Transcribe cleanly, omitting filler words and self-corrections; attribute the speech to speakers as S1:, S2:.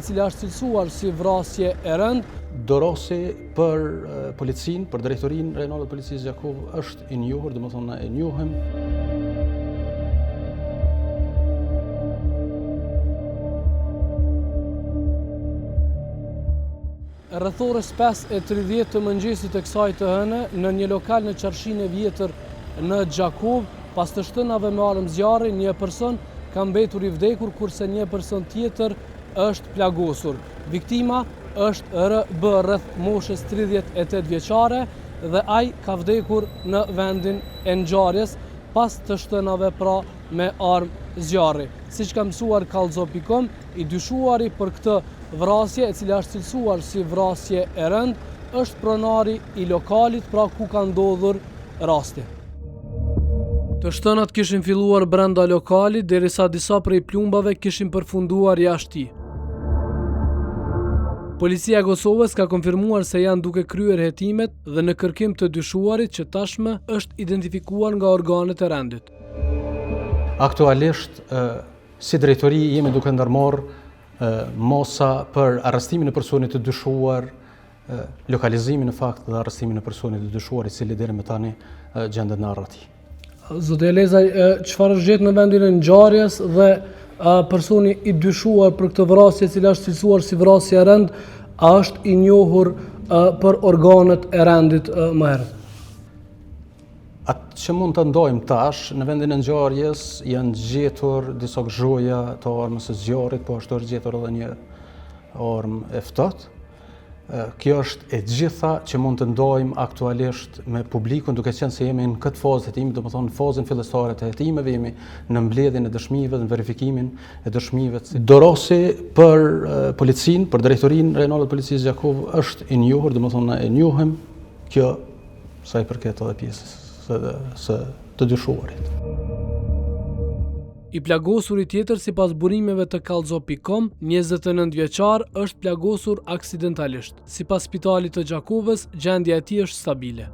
S1: cila është cilësuar si vrasje e rëndë.
S2: Dorosi për policinë, për drejtorinë rajonale të policisë Gjakov është i njohur, domethënë e njohim.
S1: Rreth orës 5:30 të mëngjesit të kësaj të hëne, në një lokal në Qarshinë e Vjetër në Gjakov, pas të shtënave me armë zjarri, një person ka mbetur i vdekur, kurse një person tjetër është plagosur. Viktima është RB rreth moshës 38 vjeçare dhe ai ka vdekur në vendin e ngjarjes pas të shtënave pra me armë zjarri. Siç ka mësuar kallzo.com, i dyshuari për këtë vrasje, e cila është cilësuar si vrasje e rëndë, është pronari i lokalit pra ku ka ndodhur rasti. Të shtënat kishin filluar brenda lokalit, derisa disa prej plumbave kishin përfunduar jashtë tij. Policia e Kosovës ka konfirmuar se janë duke kryer hetimet dhe në kërkim të dyshuarit që tashmë është identifikuar nga organet e rendit.
S2: Aktualisht, si drejtori jemi duke ndërmarrë mosa për arrestimin e personit të dyshuar, lokalizimin në fakt dhe arrestimin e personit të dyshuar, i cili deri më tani gjendet në arrati.
S1: Zotë Elezaj, çfarë është gjetur në vendin e ngjarjes dhe personi i dyshuar për këtë vrasje, e cila është cilësuar si vrasje e rëndë, a është i njohur për organet e rendit më herët?
S2: Atë që mund të ndojmë tash, në vendin e ngjarjes janë gjetur disa gzhoja të armës së zjarrit, po ashtu është gjetur edhe një armë e ftohtë. Kjo është e gjitha që mund të ndojmë aktualisht me publikun, duke qenë se jemi në këtë fazë të hetimit, domethënë në fazën fillestare të hetimeve, jemi në mbledhjen e dëshmive, në verifikimin e dëshmive. Dorosi për policinë, për drejtorinë rajonale të policisë Gjakov është i njohur, domethënë e njohim, kjo sa i përket edhe pjesës së të dyshuarit.
S1: I plagosuri tjetër, sipas burimeve të kallzo.com, 29 vjeçar, është plagosur aksidentalisht. Sipas spitalit të Gjakovës, gjendja e tij është stabile.